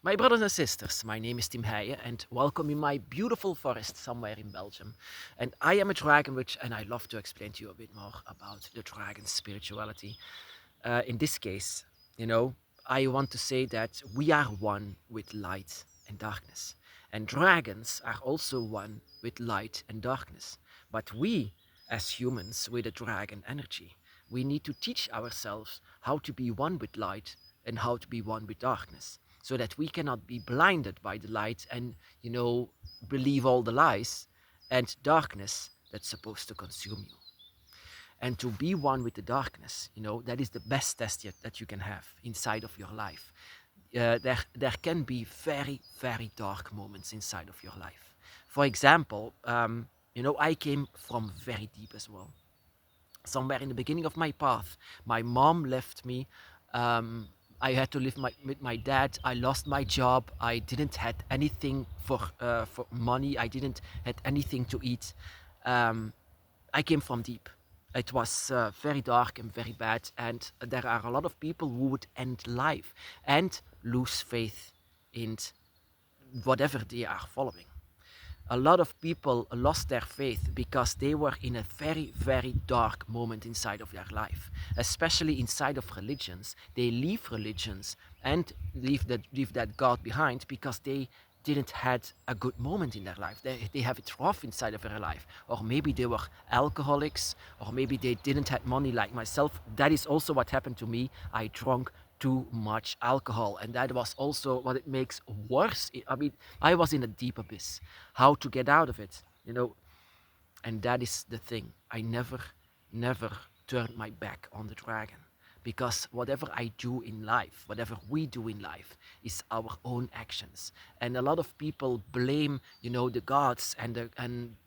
My brothers and sisters, my name is Tim Heijen and welcome in my beautiful forest somewhere in Belgium. And I am a dragon witch and I love to explain to you a bit more about the dragon spirituality. In this case, you know, I want to say that we are one with light and darkness. And dragons are also one with light and darkness. But we, as humans with a dragon energy, we need to teach ourselves how to be one with light and how to be one with darkness so that we cannot be blinded by the light and, believe all the lies and darkness that's supposed to consume you. And to be one with the darkness, that is the best test yet that you can have inside of your life. There can be very, very dark moments inside of your life. For example, I came from very deep as well. Somewhere in the beginning of my path, my mom left me. Um, I had to live with my dad. I lost my job. I didn't had anything for money. I didn't had anything to eat. Um, I came from deep. It was very dark and very bad, and there are a lot of people who would end life and lose faith in whatever they are following. A lot of people lost their faith because they were in a very, very dark moment inside of their life, especially inside of religions. They leave religions and leave that God behind because they didn't had a good moment in their life. They have it rough inside of their life. Or maybe they were alcoholics, or maybe they didn't have money like myself. That is also what happened to me. I drank too much alcohol, and that was also what it makes worse. I mean, I was in a deep abyss. How to get out of it, and that is the thing. I never turned my back on the dragon. Because whatever I do in life, whatever we do in life, is our own actions. And a lot of people blame, the gods and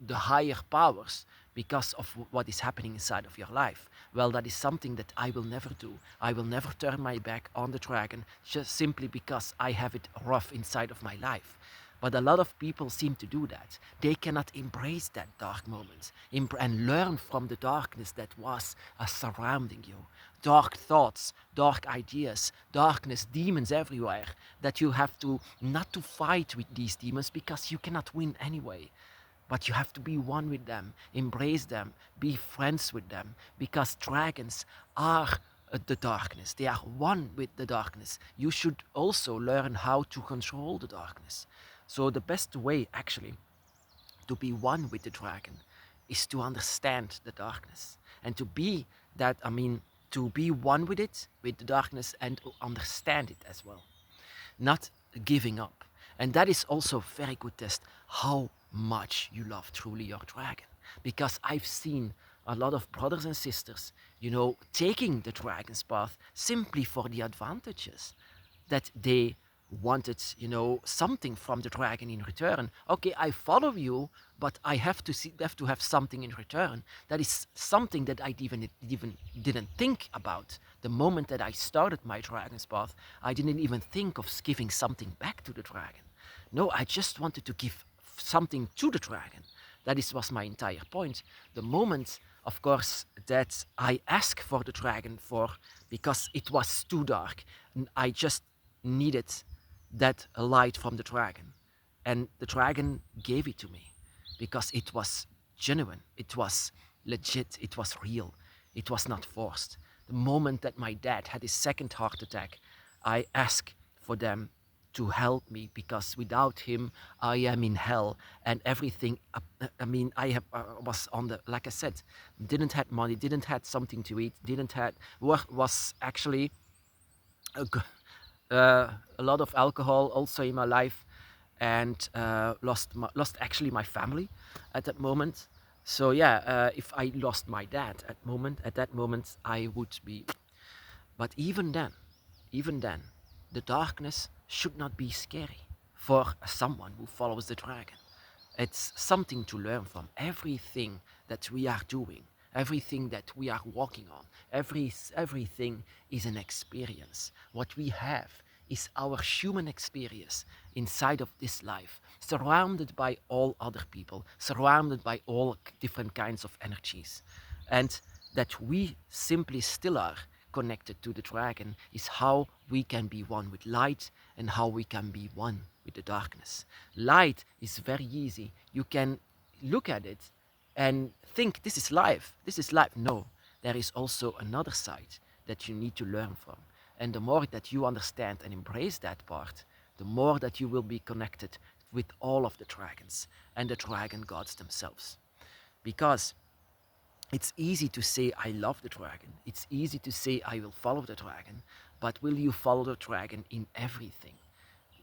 the higher powers because of what is happening inside of your life. Well, that is something that I will never do. I will never turn my back on the dragon just simply because I have it rough inside of my life. But a lot of people seem to do that. They cannot embrace that dark moment and learn from the darkness that was surrounding you. Dark thoughts, dark ideas, darkness, demons everywhere. That you have to not to fight with these demons because you cannot win anyway. But you have to be one with them, embrace them, be friends with them, because dragons are the darkness. They are one with the darkness. You should also learn how to control the darkness. So, the best way actually to be one with the dragon is to understand the darkness and to be that, I mean, to be one with it, with the darkness, and understand it as well, not giving up. And that is also a very good test how much you love truly your dragon. Because I've seen a lot of brothers and sisters, taking the dragon's path simply for the advantages that they wanted, something from the dragon in return. Okay, I follow you, but I have to have something in return. That is something that I even didn't think about. The moment that I started my dragon's path, I didn't even think of giving something back to the dragon. No, I just wanted to give something to the dragon. Was my entire point. The moment, of course, that I asked for the dragon for because it was too dark, I just needed that light from the dragon. And the dragon gave it to me because it was genuine, it was legit, it was real, it was not forced. The moment that my dad had his second heart attack, I asked for them to help me because without him I am in hell and everything. I mean, was on the, like I said, didn't had money, didn't had something to eat, didn't had was actually a, a lot of alcohol also in my life, and lost actually my family at that moment. So yeah, if I lost my dad at that moment, I would be. But even then, the darkness should not be scary for someone who follows the dragon. It's something to learn from. Everything that we are doing, everything that we are walking on, everything is an experience. What we have is our human experience inside of this life, surrounded by all other people, surrounded by all different kinds of energies. And that we simply still are connected to the dragon is how we can be one with light and how we can be one with the darkness. Light is very easy. You can look at it and think this is life. This is life. No, there is also another side that you need to learn from. And the more that you understand and embrace that part, the more that you will be connected with all of the dragons and the dragon gods themselves. Because it's easy to say, I love the dragon. It's easy to say, I will follow the dragon. But will you follow the dragon in everything?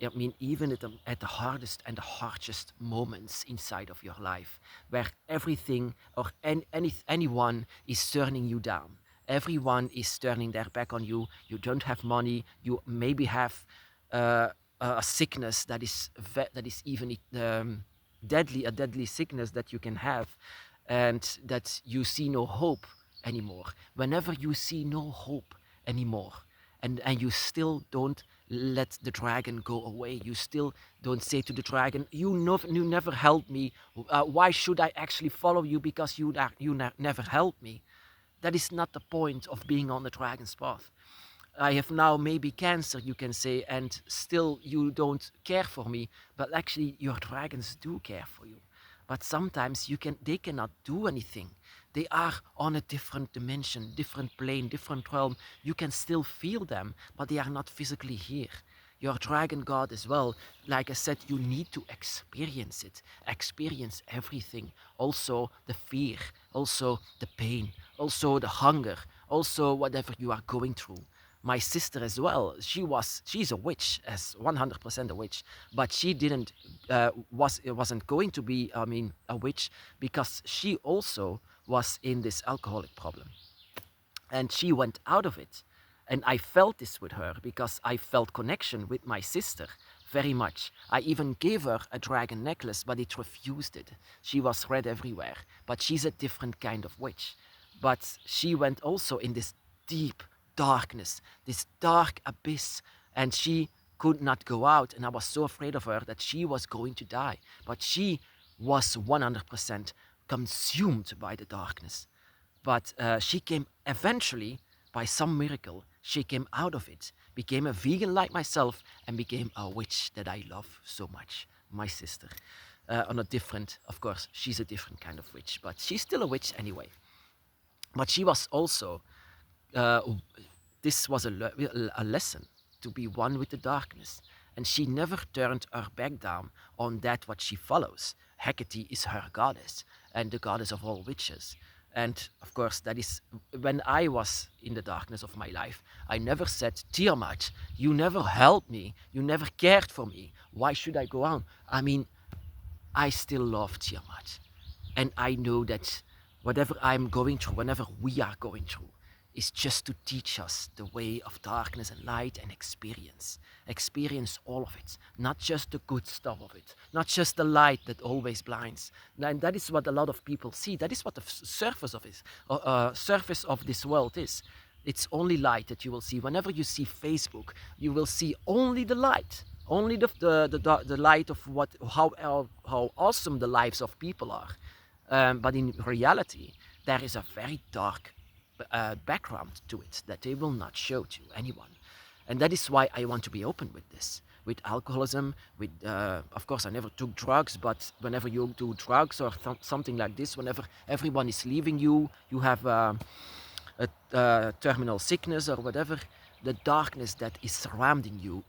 I mean, even at the hardest and the harshest moments inside of your life, where everything or anyone is turning you down. Everyone is turning their back on you. You don't have money. You maybe have a sickness that is even deadly, a deadly sickness that you can have, and that you see no hope anymore. Whenever you see no hope anymore, and you still don't let the dragon go away, you still don't say to the dragon, you never helped me. Why should I actually follow you? Because never helped me. That is not the point of being on the dragon's path. I have now maybe cancer, you can say, and still you don't care for me, but actually your dragons do care for you. But sometimes they cannot do anything. They are on a different dimension, different plane, different realm. You can still feel them, but they are not physically here. Your dragon god as well, like I said, you need to experience it. Experience everything. Also the fear, also the pain, also the hunger, also whatever you are going through. My sister as well, she's a witch, as 100% a witch, but she wasn't going to be, I mean, a witch, because she also was in this alcoholic problem, and she went out of it. And I felt this with her because I felt connection with my sister very much. I even gave her a dragon necklace, but it refused it. She was red everywhere, but she's a different kind of witch. But she went also in this deep darkness, this dark abyss, and she could not go out. And I was so afraid of her that she was going to die. But she was 100% consumed by the darkness. But she came eventually, by some miracle, she came out of it, became a vegan like myself, and became a witch that I love so much, my sister. On a different, of course, she's a different kind of witch, but she's still a witch anyway. But she was also, uh, this was a lesson to be one with the darkness. And she never turned her back down on that what she follows. Hecate is her goddess and the goddess of all witches. And of course, that is when I was in the darkness of my life. I never said, Tiamat, you never helped me. You never cared for me. Why should I go on? I mean, I still love Tiamat. And I know that whatever I'm going through, whenever we are going through, is just to teach us the way of darkness and light and experience. Experience all of it, not just the good stuff of it, not just the light that always blinds. And that is what a lot of people see. That is what the surface of it, surface of this world is. It's only light that you will see. Whenever you see Facebook, you will see only the light, only the light of how awesome the lives of people are. But in reality, there is a very dark background to it that they will not show to anyone. And that is why I want to be open with this, with alcoholism, with, of course, I never took drugs, but whenever you do drugs or something like this, whenever everyone is leaving you, you have a terminal sickness or whatever, the darkness that is surrounding you,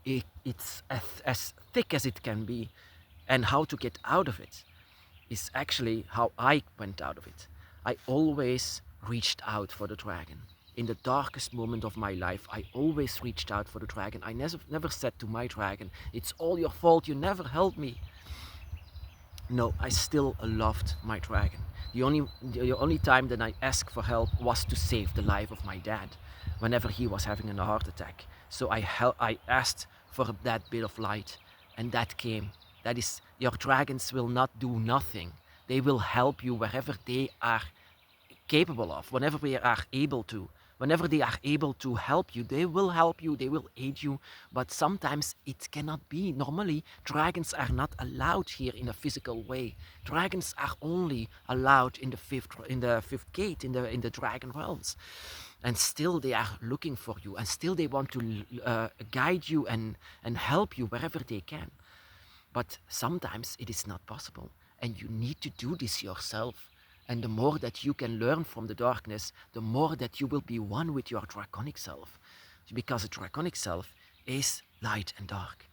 it's as thick as it can be. And how to get out of it is actually how I went out of it. I always reached out for the dragon. In the darkest moment of my life, I always reached out for the dragon. I never said to my dragon, it's all your fault, you never helped me. No, I still loved my dragon. The only time that I asked for help was to save the life of my dad whenever he was having a heart attack. So I asked for that bit of light, and that came. That is, your dragons will not do nothing. They will help you wherever they are capable of, whenever they are able to. Whenever they are able to help you, they will help you, they will aid you, but sometimes it cannot be. Normally, dragons are not allowed here in a physical way. Dragons are only allowed in the fifth gate, in the dragon realms. and still they are looking for you, and still they want to guide you and help you wherever they can. But sometimes it is not possible, and you need to do this yourself. And the more that you can learn from the darkness, the more that you will be one with your draconic self. Because a draconic self is light and dark.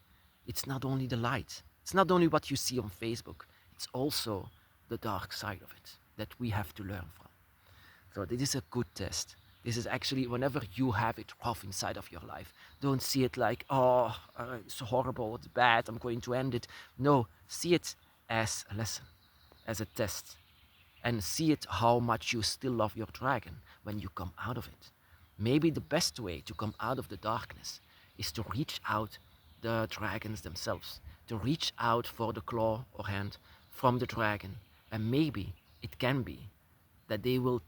It's not only the light, it's not only what you see on Facebook, it's also the dark side of it that we have to learn from. So this is a good test. This is actually whenever you have it rough inside of your life, don't see it like, oh, it's horrible, it's bad, I'm going to end it. No, see it as a lesson, as a test, and see it how much you still love your dragon when you come out of it. Maybe the best way to come out of the darkness is to reach out the dragons themselves, to reach out for the claw or hand from the dragon, and maybe it can be that they will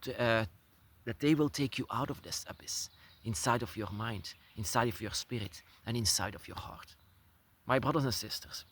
take you out of this abyss, inside of your mind, inside of your spirit, and inside of your heart. My brothers and sisters,